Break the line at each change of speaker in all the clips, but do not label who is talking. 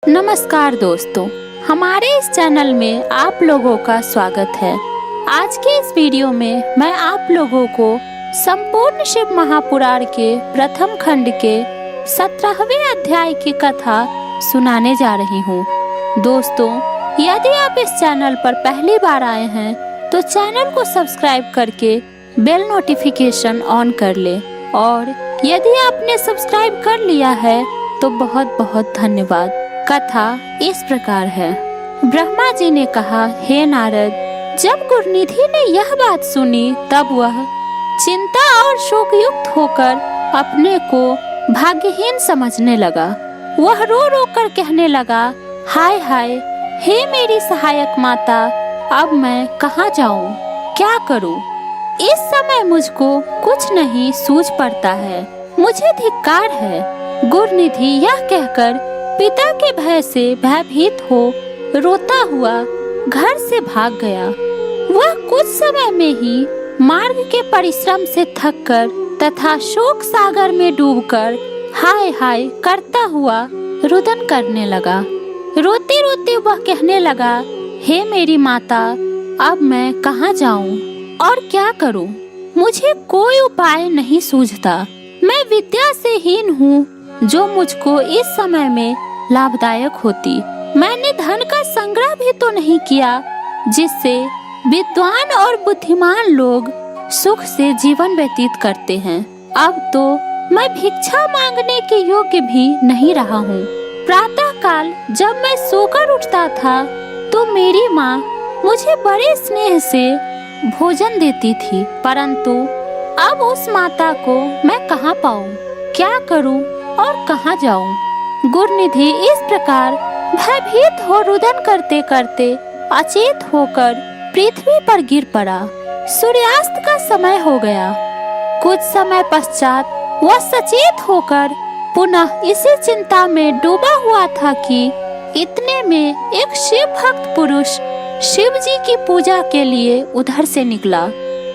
नमस्कार दोस्तों, हमारे इस चैनल में आप लोगों का स्वागत है। आज के इस वीडियो में मैं आप लोगों को संपूर्ण शिव महापुराण के प्रथम खंड के 17वें अध्याय की कथा सुनाने जा रही हूँ। दोस्तों, यदि आप इस चैनल पर पहली बार आए हैं तो चैनल को सब्सक्राइब करके बेल नोटिफिकेशन ऑन कर ले, और यदि आपने सब्सक्राइब कर लिया है तो बहुत बहुत धन्यवाद। कथा इस प्रकार है। ब्रह्मा जी ने कहा, हे नारद, जब गुरुनिधि ने यह बात सुनी तब वह चिंता और शोकयुक्त होकर अपने को भाग्यहीन समझने लगा। वह रो रो कर कहने लगा, हाय हाय, हे मेरी सहायक माता, अब मैं कहाँ जाऊँ, क्या करूँ? इस समय मुझको कुछ नहीं सूझ पड़ता है, मुझे धिक्कार है। गुरुनिधि यह कहकर पिता के भय से भयभीत हो रोता हुआ घर से भाग गया। वह कुछ समय में ही मार्ग के परिश्रम से थककर तथा शोक सागर में डूबकर हाय हाय करता हुआ रुदन करने लगा। रोते रोते वह कहने लगा, हे मेरी माता, अब मैं कहाँ जाऊँ और क्या करूँ? मुझे कोई उपाय नहीं सूझता। मैं विद्या से हीन हूँ जो मुझको इस समय में लाभदायक होती। मैंने धन का संग्रह भी तो नहीं किया जिससे विद्वान और बुद्धिमान लोग सुख से जीवन व्यतीत करते हैं। अब तो मैं भिक्षा मांगने के योग्य भी नहीं रहा हूँ। प्रातः काल जब मैं सोकर उठता था तो मेरी माँ मुझे बड़े स्नेह से भोजन देती थी, परंतु अब उस माता को मैं कहाँ पाऊँ, क्या करूँ और कहाँ जाऊँ? गुरुनिधि इस प्रकार भयभीत हो रुदन करते करते अचेत होकर पृथ्वी पर गिर पड़ा। सूर्यास्त का समय हो गया। कुछ समय पश्चात वह सचेत होकर पुनः इसी चिंता में डूबा हुआ था कि इतने में एक शिव भक्त पुरुष शिव जी की पूजा के लिए उधर से निकला।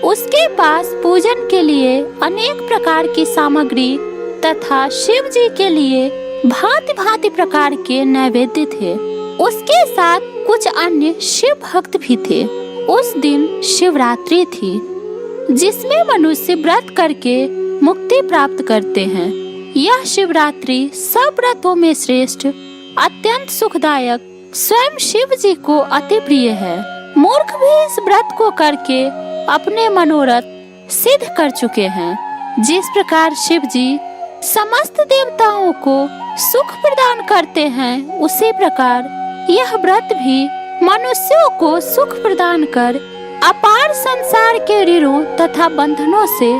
उसके पास पूजन के लिए अनेक प्रकार की सामग्री तथा शिव जी के लिए भांति भांति प्रकार के नैवेद्य थे। उसके साथ कुछ अन्य शिव भक्त भी थे। उस दिन शिवरात्रि थी, जिसमें मनुष्य व्रत करके मुक्ति प्राप्त करते हैं। यह शिवरात्रि सब व्रतों में श्रेष्ठ, अत्यंत सुखदायक, स्वयं शिव जी को अति प्रिय है। मूर्ख भी इस व्रत को करके अपने मनोरथ सिद्ध कर चुके हैं। जिस प्रकार शिव जी समस्त देवताओं को सुख प्रदान करते हैं, उसी प्रकार यह व्रत भी मनुष्यों को सुख प्रदान कर अपार संसार के ऋणों तथा बंधनों से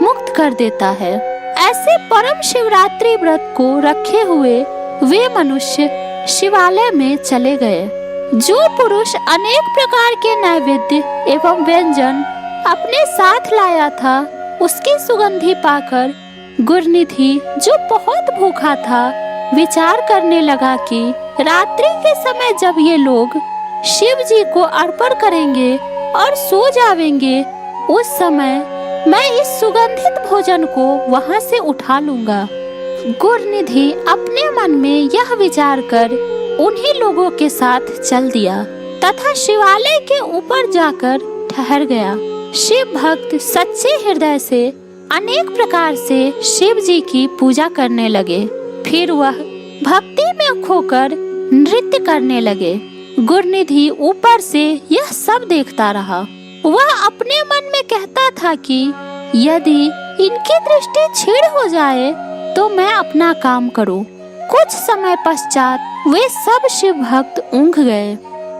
मुक्त कर देता है। ऐसे परम शिवरात्रि व्रत को रखे हुए वे मनुष्य शिवालय में चले गए। जो पुरुष अनेक प्रकार के नैवेद्य एवं व्यंजन अपने साथ लाया था, उसकी सुगंधि पाकर गुरुनिधि, जो बहुत भूखा था, विचार करने लगा कि रात्रि के समय जब ये लोग शिव जी को अर्पण करेंगे और सो जावेंगे, उस समय मैं इस सुगंधित भोजन को वहां से उठा लूंगा। गुरुनिधि अपने मन में यह विचार कर उन्हीं लोगों के साथ चल दिया तथा शिवालय के ऊपर जाकर ठहर गया। शिव भक्त सच्चे हृदय से अनेक प्रकार से शिव जी की पूजा करने लगे। फिर वह भक्ति में खोकर नृत्य करने लगे। गुरुनिधि ऊपर से यह सब देखता रहा। वह अपने मन में कहता था कि यदि इनकी दृष्टि छीड़ हो जाए तो मैं अपना काम करूं। कुछ समय पश्चात वे सब शिव भक्त ऊँघ गए।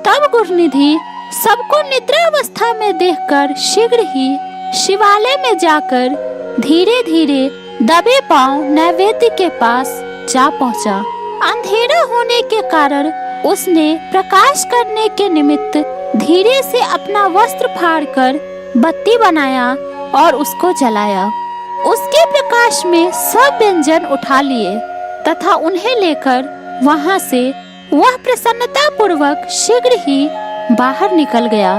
तब गुरुनिधि सबको निद्रावस्था में देखकर शीघ्र ही शिवालय में जाकर धीरे धीरे दबे पांव नैवेद्य के पास जा पहुंचा। अंधेरा होने के कारण उसने प्रकाश करने के निमित्त धीरे से अपना वस्त्र फाड़कर बत्ती बनाया और उसको जलाया। उसके प्रकाश में सब व्यंजन उठा लिए तथा उन्हें लेकर वहां से वह प्रसन्नता पूर्वक शीघ्र ही बाहर निकल गया।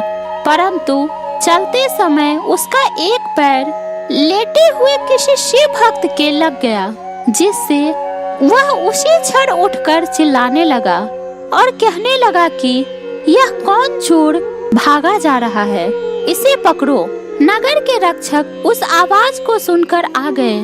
परंतु चलते समय उसका एक पैर लेटे हुए किसी शिव भक्त के लग गया, जिससे वह उसी क्षण उठकर चिल्लाने लगा और कहने लगा कि यह कौन चोर भागा जा रहा है, इसे पकड़ो। नगर के रक्षक उस आवाज को सुनकर आ गए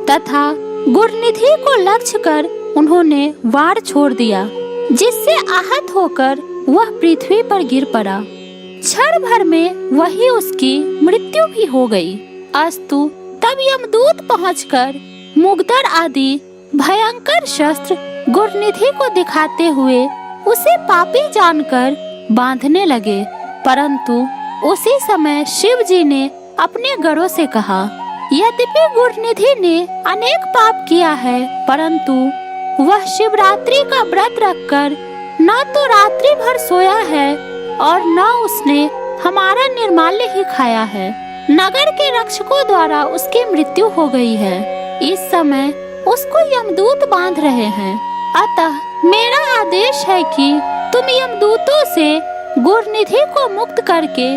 तथा गुरनिधि को लक्ष्य कर उन्होंने वार छोड़ दिया, जिससे आहत होकर वह पृथ्वी पर गिर पड़ा। क्षण भर में वही उसकी मृत्यु भी हो गई। अस्तु तब यमदूत पहुंचकर मुग्दर आदि भयंकर शस्त्र गुरनिधि को दिखाते हुए उसे पापी जानकर बांधने लगे, परंतु उसी समय शिव जी ने अपने गढ़ों से कहा, यद्यपि गुरनिधि ने अनेक पाप किया है, परंतु वह शिवरात्रि का व्रत रखकर न तो रात्रि भर सोया है और न उसने हमारा निर्माल्य ही खाया है। नगर के रक्षकों द्वारा उसकी मृत्यु हो गई है। इस समय उसको यमदूत बांध रहे हैं। अतः मेरा आदेश है कि तुम यमदूतों से गुरनिधि को मुक्त करके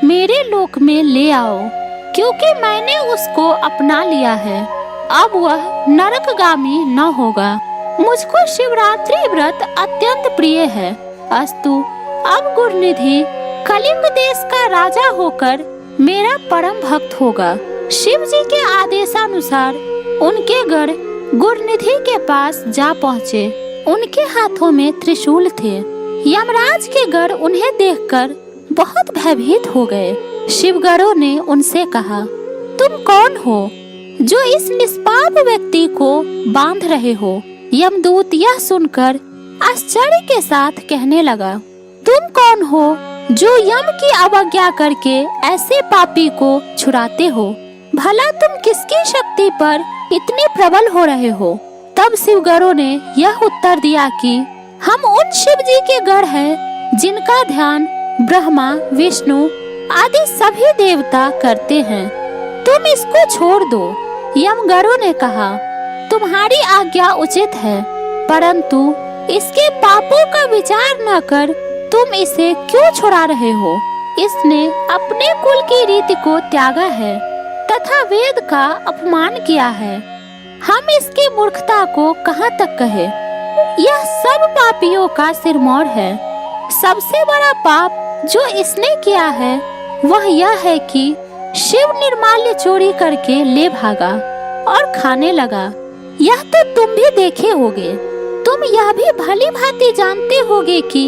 मेरे लोक में ले आओ, क्योंकि मैंने उसको अपना लिया है। अब वह नरकगामी न होगा। मुझको शिवरात्रि व्रत अत्यंत प्रिय है। अस्तु अब गुरनिधि कलिंग देश का राजा होकर मेरा परम भक्त होगा। शिव जी के आदेशानुसार उनके गढ़ गुरनिधि के पास जा पहुँचे। उनके हाथों में त्रिशूल थे। यमराज के गढ़ उन्हें देखकर बहुत भयभीत हो गए। शिवगढ़ों ने उनसे कहा, तुम कौन हो जो इस निष्पाप व्यक्ति को बांध रहे हो? यमदूत यह सुनकर आश्चर्य के साथ कहने लगा, तुम कौन हो जो यम की अवज्ञा करके ऐसे पापी को छुड़ाते हो? भला तुम किसकी शक्ति पर इतने प्रबल हो रहे हो? तब शिवगढ़ों ने यह उत्तर दिया कि हम उन शिव जी के गढ़ हैं जिनका ध्यान ब्रह्मा, विष्णु आदि सभी देवता करते हैं। तुम इसको छोड़ दो। यमगढ़ों ने कहा, तुम्हारी आज्ञा उचित है, परंतु इसके पापों का विचार न कर तुम इसे क्यों छुड़ा रहे हो? इसने अपने कुल की रीति को त्यागा है तथा वेद का अपमान किया है। हम इसकी मूर्खता को कहाँ तक कहे? यह सब पापियों का सिरमौर है। सबसे बड़ा पाप जो इसने किया है वह यह है कि शिव निर्माल्य चोरी करके ले भागा और खाने लगा। यह तो तुम भी देखे होगे। तुम यह भी भली भांति जानते होगे कि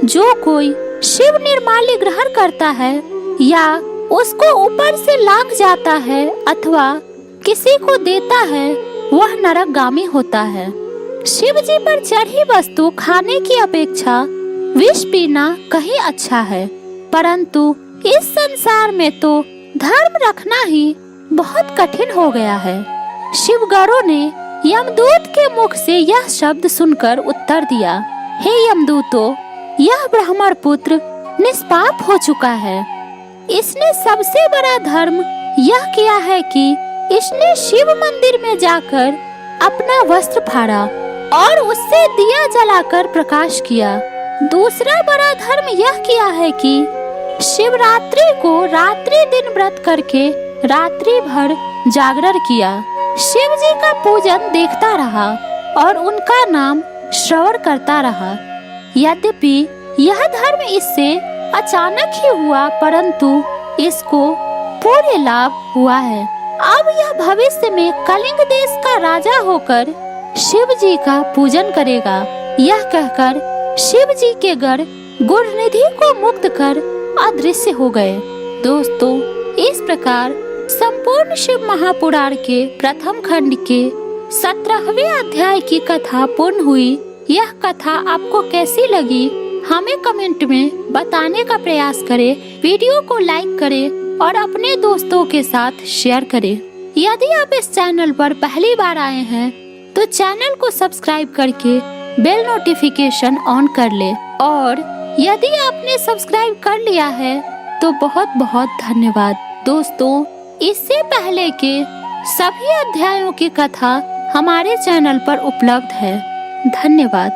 जो कोई शिव निर्माल्य ग्रहण करता है या उसको ऊपर से लांघ जाता है अथवा किसी को देता है, वह नरकगामी होता है। शिव जी पर चढ़ी वस्तु खाने की अपेक्षा विष पीना कहीं अच्छा है, परंतु इस संसार में तो धर्म रखना ही बहुत कठिन हो गया है। शिवगढ़ों ने यमदूत के मुख से यह शब्द सुनकर उत्तर दिया, हे यमदूतों, यह ब्राह्मण पुत्र निष्पाप हो चुका है। इसने सबसे बड़ा धर्म यह किया है कि इसने शिव मंदिर में जाकर अपना वस्त्र फाड़ा और उससे दिया जलाकर प्रकाश किया। दूसरा बड़ा धर्म यह किया है कि शिवरात्रि को रात्रि दिन व्रत करके रात्रि भर जागरण किया। शिव जी का पूजन देखता रहा और उनका नाम श्रवण करता रहा। यद्यपि यह धर्म इससे अचानक ही हुआ, परंतु इसको पूरे लाभ हुआ है। अब यह भविष्य में कलिंग देश का राजा होकर शिव जी का पूजन करेगा। यह कहकर शिव जी के गढ़ गुरनिधि को मुक्त कर अदृश्य हो गए। दोस्तों, इस प्रकार संपूर्ण शिव महापुराण के प्रथम खंड के 17वें अध्याय की कथा पूर्ण हुई। यह कथा आपको कैसी लगी हमें कमेंट में बताने का प्रयास करें। वीडियो को लाइक करें और अपने दोस्तों के साथ शेयर करें। यदि आप इस चैनल पर पहली बार आए हैं तो चैनल को सब्सक्राइब करके बेल नोटिफिकेशन ऑन कर ले, और यदि आपने सब्सक्राइब कर लिया है तो बहुत बहुत धन्यवाद। दोस्तों, इससे पहले के सभी अध्यायों की कथा हमारे चैनल पर उपलब्ध है। धन्यवाद।